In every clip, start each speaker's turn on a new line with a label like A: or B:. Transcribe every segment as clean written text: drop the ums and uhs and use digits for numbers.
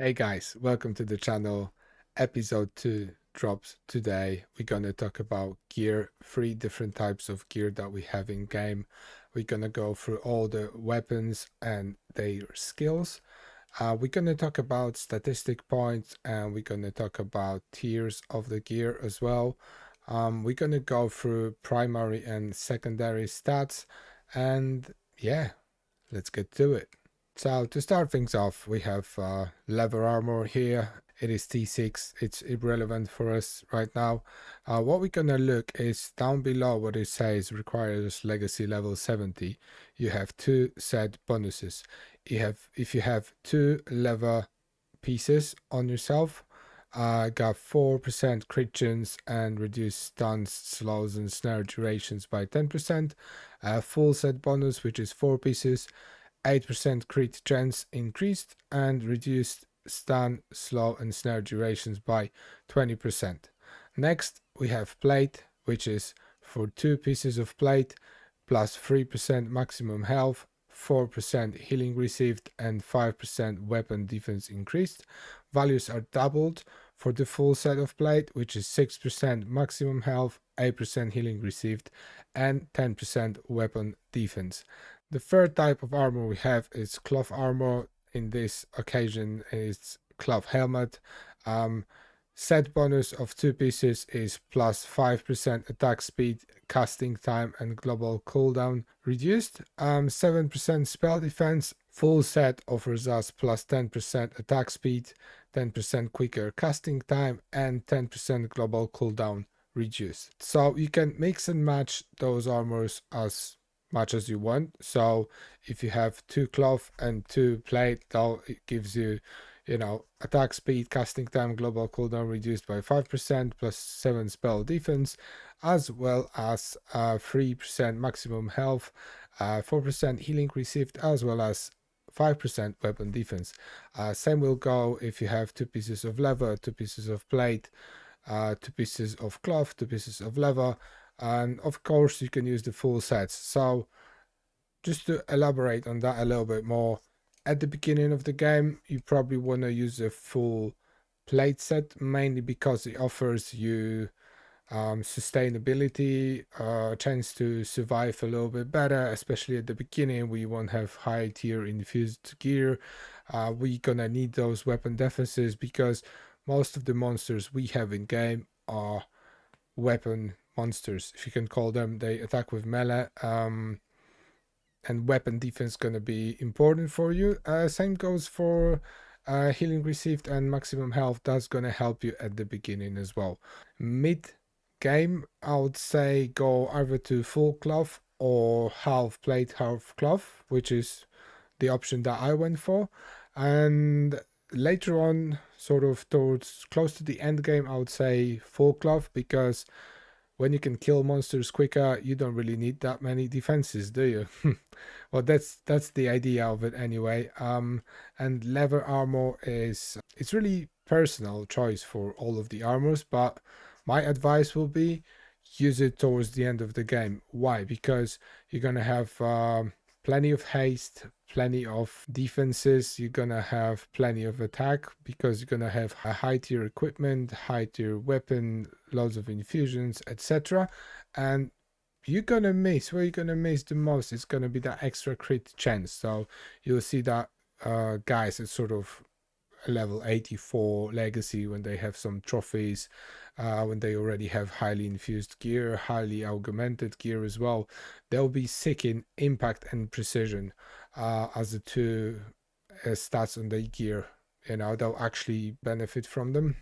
A: Hey guys, welcome to the channel. Episode 2 drops today. We're gonna talk about gear, 3 different types of gear that we have in game. We're gonna go through all the weapons and their skills. We're gonna talk about statistic points and we're gonna talk about tiers of the gear as well. We're gonna go through primary and secondary stats, and yeah, let's get to it. So to start things off, we have leather armor here. It is T6. It's irrelevant for us right now. What we're gonna look is down below what it says requires legacy level 70. You have 2 set bonuses. If you have 2 leather pieces on yourself, got 4% crit chance and reduce stuns, slows, and snare durations by 10%. Full set bonus, which is 4 pieces. 8% crit chance increased and reduced stun, slow, and snare durations by 20%. Next, we have plate, which is for 2 pieces of plate plus 3% maximum health, 4% healing received, and 5% weapon defense increased. Values are doubled for the full set of plate, which is 6% maximum health, 8% healing received, and 10% weapon defense. The third type of armor we have is cloth armor. In this occasion, it's cloth helmet. Set bonus of 2 pieces is plus 5% attack speed, casting time, and global cooldown reduced. 7% spell defense. Full set offers us plus 10% attack speed, 10% quicker casting time, and 10% global cooldown reduced. So you can mix and match those armors as much as you want. So if you have 2 cloth and 2 plate, that it gives you, attack speed, casting time, global cooldown reduced by 5% plus 7 spell defense, as well as 3% maximum health, 4% healing received, as well as 5% weapon defense. Same will go if you have 2 pieces of leather, 2 pieces of plate, 2 pieces of cloth, 2 pieces of leather, and of course you can use the full sets. So just to elaborate on that a little bit more, at the beginning of the game you probably want to use a full plate set, mainly because it offers you sustainability, chance to survive a little bit better, especially at the beginning. We won't have high tier infused gear. We're gonna need those weapon defenses because most of the monsters we have in game are weapon monsters, if you can call them. They attack with melee, and weapon defense gonna be important for you. Same goes for healing received and maximum health. That's gonna help you at the beginning as well. Mid game, I would say go either to full cloth or half plate, half cloth, which is the option that I went for. And later on, sort of towards close to the end game, I would say full cloth, because when you can kill monsters quicker, you don't really need that many defenses, do you? Well, that's the idea of it anyway. And leather armor is, it's really personal choice for all of the armors, but my advice will be use it towards the end of the game. Why? Because you're gonna have plenty of haste, plenty of defenses, you're gonna have plenty of attack because you're gonna have a high tier equipment, high tier weapon, loads of infusions, etc. And you're gonna miss, where you're gonna miss the most is gonna be that extra crit chance. So you'll see that guys, it's sort of level 84 legacy when they have some trophies, when they already have highly infused gear, highly augmented gear as well. They'll be sick in impact and precision as the 2 stats on the gear. They'll actually benefit from them.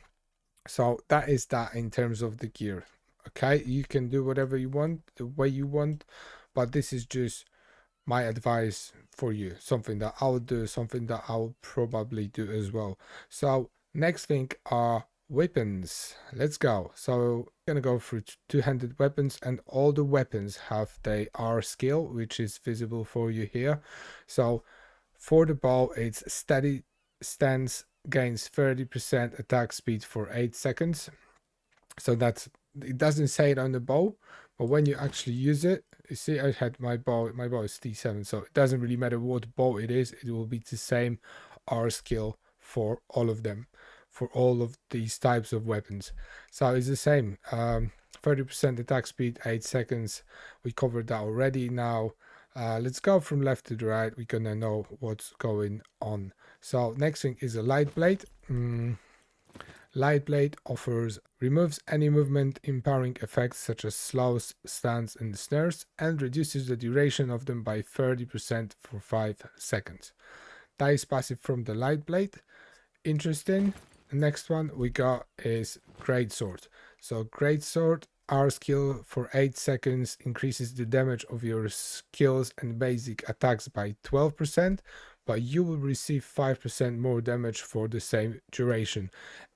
A: So that is that in terms of the gear. Okay, you can do whatever you want, the way you want, but this is just my advice for you, something that I'll do, something that I'll probably do as well. So next thing are weapons. Let's go. So I'm gonna go through 2-handed weapons, and all the weapons have their R skill, which is visible for you here. So for the bow, it's steady stance, gains 30% attack speed for 8 seconds. So that's, it doesn't say it on the bow, but when you actually use it, you see I had my bow is T7, so it doesn't really matter what bow it is, it will be the same R skill for all of them, for all of these types of weapons. So it's the same. 30% attack speed, 8 seconds. We covered that already. Now let's go from left to the right. We're gonna know what's going on. So next thing is a light blade. Light blade removes any movement impairing effects such as slows, stuns, and snares, and reduces the duration of them by 30% for 5 seconds. That is passive from the light blade. Interesting. The next one we got is Greatsword. So Greatsword, R skill for 8 seconds increases the damage of your skills and basic attacks by 12%, but you will receive 5% more damage for the same duration.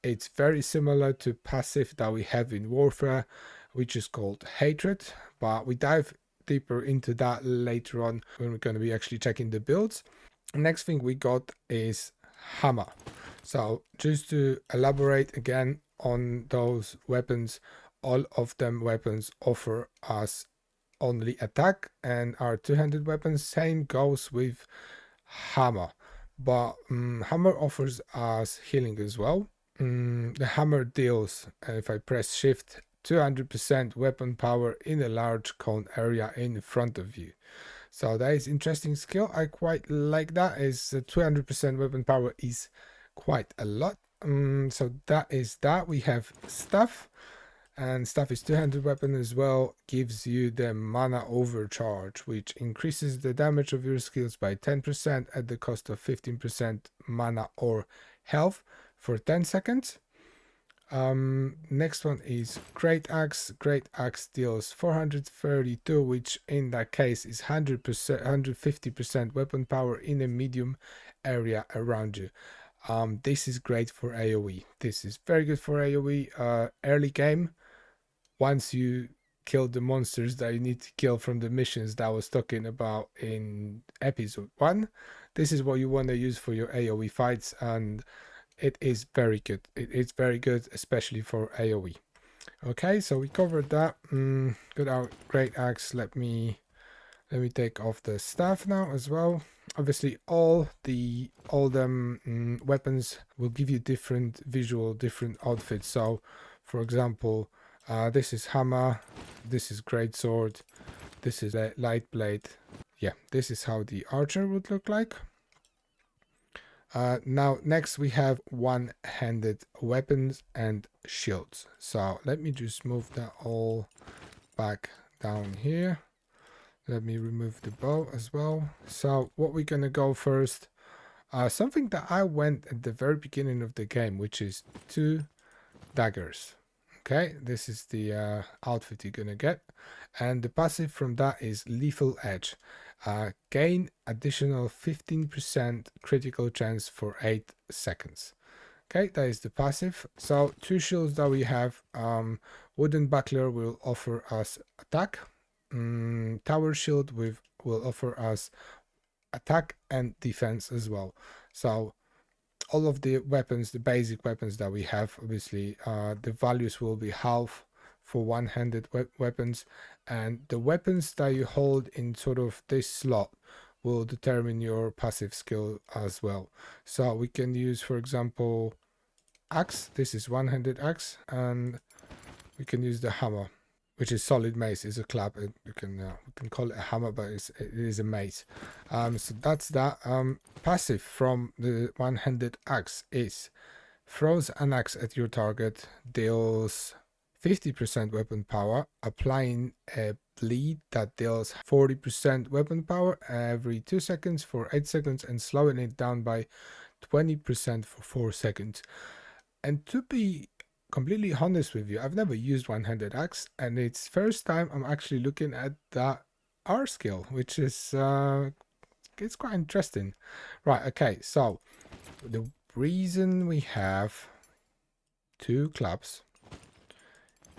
A: It's very similar to passive that we have in Warfare, which is called Hatred, but we dive deeper into that later on when we're going to be actually checking the builds. Next thing we got is Hammer. So just to elaborate again on those weapons, all of them weapons offer us only attack and are two-handed weapons. Same goes with Hammer, but Hammer offers us healing as well. The Hammer deals, if I press shift, 200% weapon power in a large cone area in front of you. So that is interesting skill. I quite like that. Is 200% weapon power is quite a lot. So that is that. We have Staff, and Staff is two-handed weapon as well. Gives you the mana overcharge, which increases the damage of your skills by 10% at the cost of 15% mana or health for 10 seconds. Next one is Great Axe. Great Axe deals 432, which in that case is 150% weapon power in a medium area around you. This is great for AoE. This is very good for AoE early game. Once you kill the monsters that you need to kill from the missions that I was talking about in episode 1, this is what you want to use for your AoE fights, and it is very good. It's very good, especially for AoE. Okay, so we covered that. Got our Great Axe. Let me take off the Staff now as well. Obviously, all them weapons will give you different outfits. So, for example, this is Hammer, this is Greatsword, this is a Light Blade. Yeah, this is how the Archer would look like. Now, next we have one-handed weapons and shields. So let me just move that all back down here. Let me remove the bow as well. So what we're gonna go first, something that I went at the very beginning of the game, which is 2 daggers. Okay, this is the outfit you're gonna get, and the passive from that is Lethal Edge. Gain additional 15% critical chance for 8 seconds. Okay, that is the passive. So 2 shields that we have. Wooden Buckler will offer us attack. Tower Shield will offer us attack and defense as well. So all of the weapons, the basic weapons that we have, obviously the values will be half for one-handed weapons, and the weapons that you hold in sort of this slot will determine your passive skill as well. So we can use, for example, axe. This is one-handed axe, and we can use the hammer, which is solid mace. Is a club. We can call it a hammer, but it is a mace. So that's that. Passive from the one-handed axe is throws an axe at your target, deals 50% weapon power, applying a bleed that deals 40% weapon power every 2 seconds for 8 seconds, and slowing it down by 20% for 4 seconds. And to be completely honest with you, I've never used one-handed axe, and it's first time I'm actually looking at that R skill, which is it's quite interesting. Right, okay, so the reason we have 2 clubs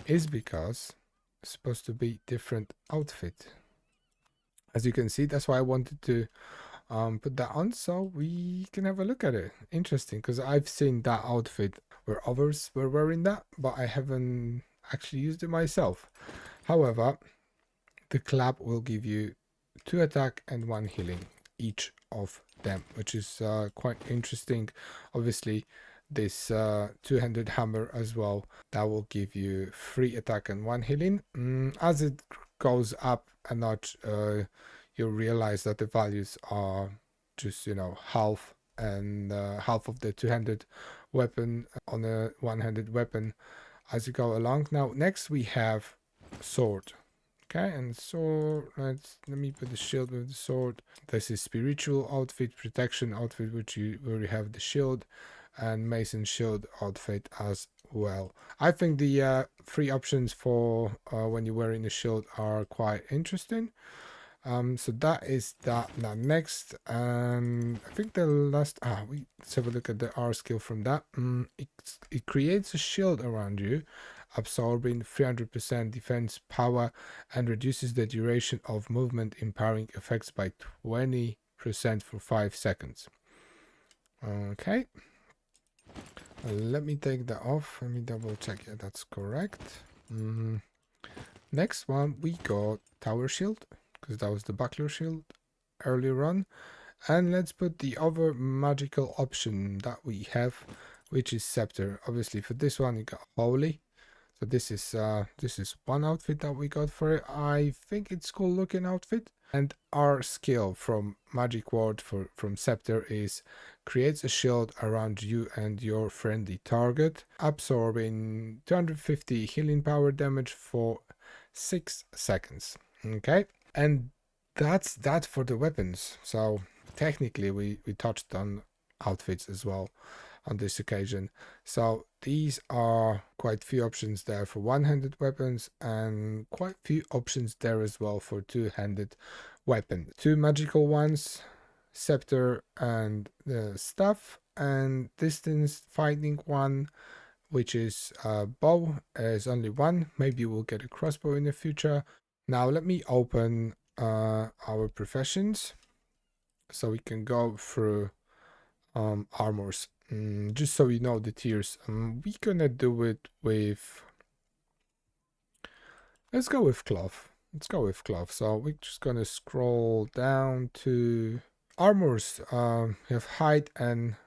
A: is because it's supposed to be different outfit. As you can see, that's why I wanted to put that on so we can have a look at it. Interesting, because I've seen that outfit where others were wearing that, but I haven't actually used it myself. However, the club will give you 2 attack and 1 healing, each of them, which is quite interesting. Obviously, this two-handed hammer as well, that will give you 3 attack and 1 healing. As it goes up a notch, you'll realize that the values are just, you know, half, and half of the two-handed weapon on a one-handed weapon as you go along. Now, next we have sword. Okay, and sword, let me put the shield with the sword. This is spiritual outfit, protection outfit, which you where you have the shield, and mason shield outfit as well. I think the 3 options for when you're wearing the shield are quite interesting. So that is that. Now next, I think the last, let's have a look at the R skill from that. It creates a shield around you, absorbing 300% defense power and reduces the duration of movement, empowering effects by 20% for 5 seconds. Okay. Let me take that off. Let me double check. Yeah, that's correct. Next one, we got Tower Shield, because that was the Buckler Shield earlier on. And let's put the other magical option that we have, which is Scepter. Obviously, for this one, you got Holy. So this is one outfit that we got for it. I think it's cool looking outfit. And our skill from Magic Ward from Scepter is creates a shield around you and your friendly target, absorbing 250 healing power damage for 6 seconds. Okay, and that's that for the weapons. So technically we touched on outfits as well on this occasion. So these are quite few options there for one-handed weapons, and quite few options there as well for two-handed weapons. 2 magical ones, scepter and the staff, and distance fighting one, which is bow, is only 1. Maybe we'll get a crossbow in the future. Now let me open our professions so we can go through armors. Just so you know the tiers. We're gonna do it with, let's go with cloth. So we're just gonna scroll down to armors. We have height and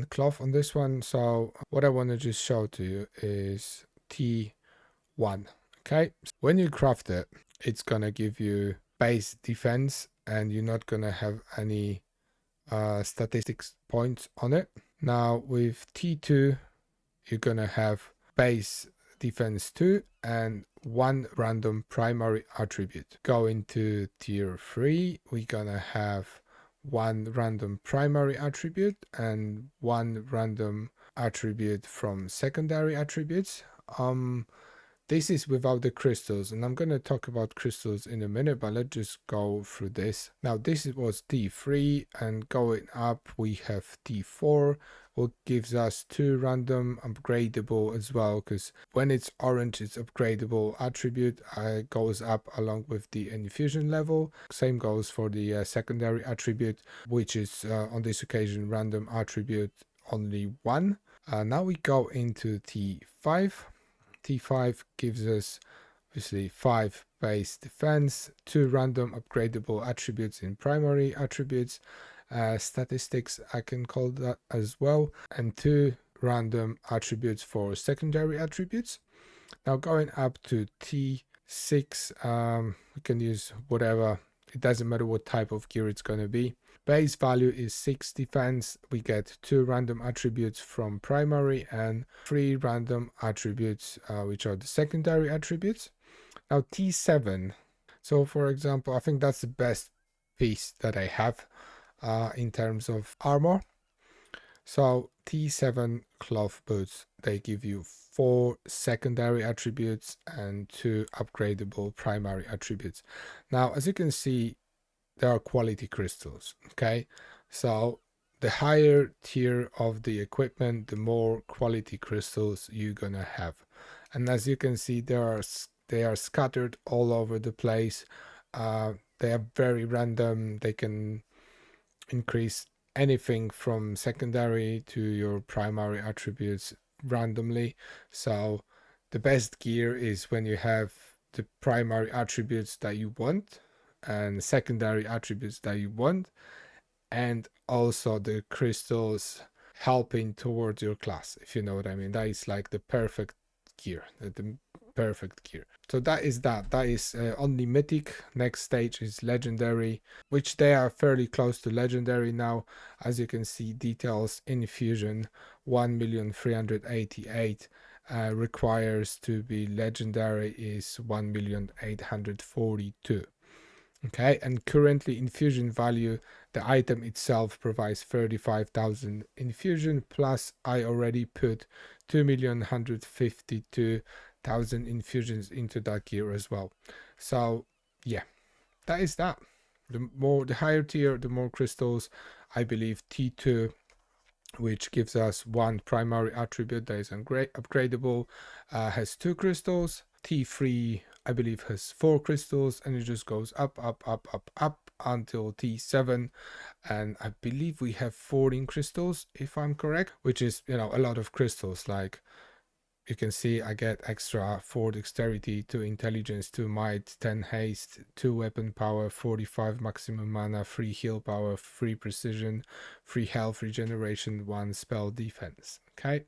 A: cloth on this one. So what I want to just show to you is T1. Okay, when you craft it, it's gonna give you base defense, and you're not gonna have any statistics points on it. Now with T2, you're gonna have base defense 2 and 1 random primary attribute. Going to tier 3, we're gonna have 1 random primary attribute and 1 random attribute from secondary attributes. This is without the crystals, and I'm going to talk about crystals in a minute, but let's just go through this. Now this was T3, and going up we have T4, what gives us 2 random upgradable as well, because when it's orange it's upgradable attribute, goes up along with the infusion level. Same goes for the secondary attribute, which is on this occasion random attribute only 1. Now we go into T5. T5 gives us obviously 5 base defense, 2 random upgradable attributes in primary attributes, statistics I can call that as well, and 2 random attributes for secondary attributes. Now going up to T6, we can use whatever, it doesn't matter what type of gear it's going to be. Base value is 6 defense. We get 2 random attributes from primary and 3 random attributes, which are the secondary attributes. Now T7. So for example, I think that's the best piece that I have in terms of armor. So T7 cloth boots, they give you 4 secondary attributes and 2 upgradable primary attributes. Now, as you can see, there are quality crystals. Okay, so the higher tier of the equipment, the more quality crystals you're gonna have, and as you can see, they are scattered all over the place. They are very random. They can increase anything from secondary to your primary attributes randomly. So the best gear is when you have the primary attributes that you want and secondary attributes that you want, and also the crystals helping towards your class, if you know what I mean. That is like the perfect gear, the perfect gear. So that is only mythic. Next stage is legendary, which they are fairly close to legendary now. As you can see, details infusion 1,388,000 requires to be legendary is 1,842,000. Okay, and currently infusion value, the item itself provides 35,000 infusion, plus I already put 2,152,000 infusions into that gear as well. So yeah, that is that. The higher tier, the more crystals. I believe T2, which gives us one primary attribute that is upgradable, has 2 crystals. T3, I believe, has 4 crystals, and it just goes up, up, up, up, up until T7. And I believe we have 14 crystals, if I'm correct, which is, you know, a lot of crystals. Like you can see, I get extra 4 dexterity, 2 intelligence, 2 might, 10 haste, 2 weapon power, 45 maximum mana, 3 heal power, 3 precision, 3 health regeneration, 1 spell defense. Okay.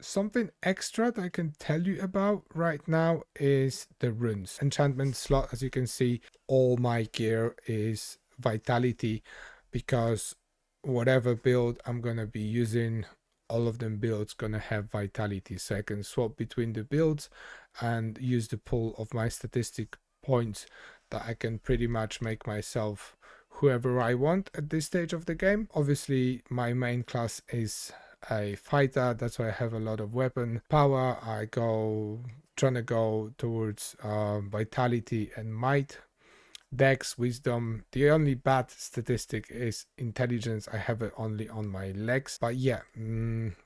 A: Something extra that I can tell you about right now is the runes. Enchantment slot, as you can see, all my gear is vitality, because whatever build I'm gonna be using, all of them builds gonna have vitality, so I can swap between the builds and use the pool of my statistic points that I can pretty much make myself whoever I want at this stage of the game. Obviously my main class is a fighter, that's why I have a lot of weapon power. I trying to go towards vitality and might. Dex, wisdom. The only bad statistic is intelligence. I have it only on my legs, but yeah,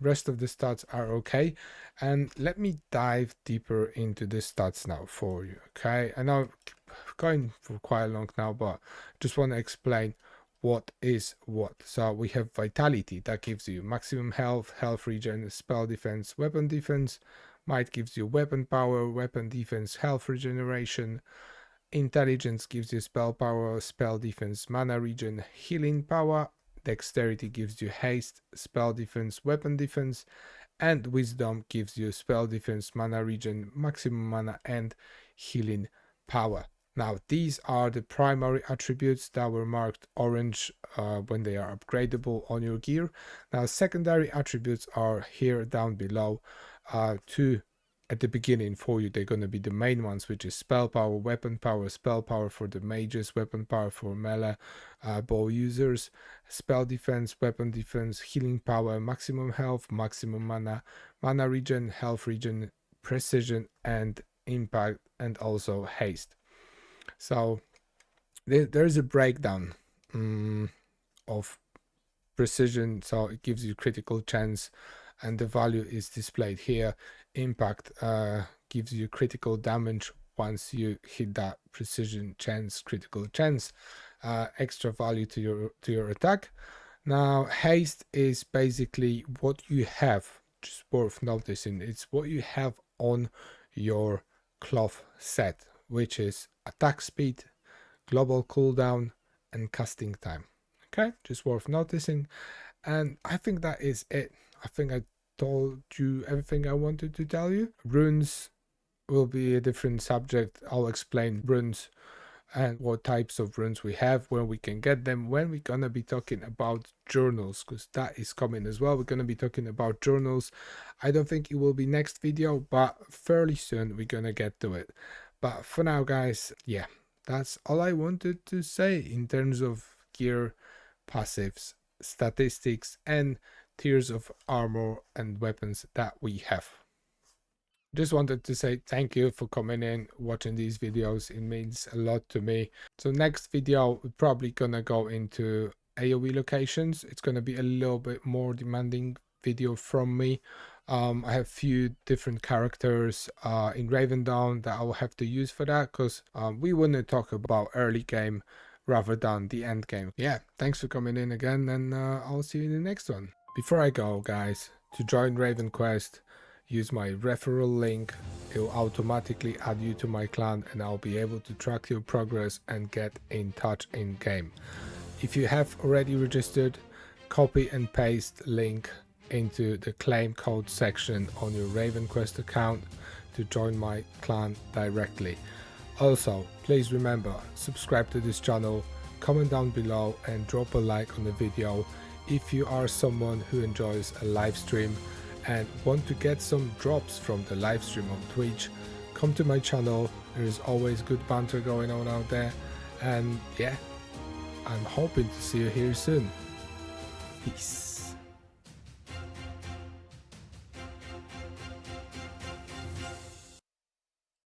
A: rest of the stats are okay. And let me dive deeper into the stats now for you. Okay, I know going for quite long now, but just want to explain what is what. So we have vitality, that gives you maximum health, health regen, spell defense, weapon defense. Might gives you weapon power, weapon defense, health regeneration. Intelligence gives you spell power, spell defense, mana regen, healing power. Dexterity gives you haste, spell defense, weapon defense. And wisdom gives you spell defense, mana regen, maximum mana, and healing power. Now these are the primary attributes that were marked orange when they are upgradable on your gear. Now secondary attributes are here down below. Two at the beginning for you, they're going to be the main ones, which is spell power, weapon power, spell power for the mages, weapon power for melee bow users, spell defense, weapon defense, healing power, maximum health, maximum mana, mana regen, health regen, precision, and impact, and also haste. So there's a breakdown of precision, so it gives you critical chance, and the value is displayed here. Impact gives you critical damage once you hit that precision chance, critical chance, extra value to your attack. Now haste is basically what you have, just worth noticing, it's what you have on your cloth set, which is attack speed, global cooldown, and casting time. Okay, just worth noticing. And I think that is it. I think I told you everything I wanted to tell you. Runes will be a different subject. I'll explain runes and what types of runes we have, where we can get them, when we're gonna be talking about journals, because that is coming as well. We're gonna be talking about journals. I don't think it will be next video, but fairly soon we're gonna get to it. But for now, guys, yeah, that's all I wanted to say in terms of gear, passives, statistics, and tiers of armor and weapons that we have. Just wanted to say thank you for coming in, watching these videos. It means a lot to me. So next video, we're probably gonna go into AoE locations. It's gonna be a little bit more demanding video from me. I have few different characters in Ravendawn that I will have to use for that, because we want to talk about early game rather than the end game. Yeah, thanks for coming in again, and I'll see you in the next one. Before I go, guys, to join RavenQuest, use my referral link. It will automatically add you to my clan, and I'll be able to track your progress and get in touch in game. If you have already registered, copy and paste link into the claim code section on your RavenQuest account to join my clan directly. Also, please remember, subscribe to this channel, comment down below and drop a like on the video if you are someone who enjoys a live stream and want to get some drops from the live stream on Twitch. Come to my channel, there is always good banter going on out there, and yeah, I'm hoping to see you here soon. Peace.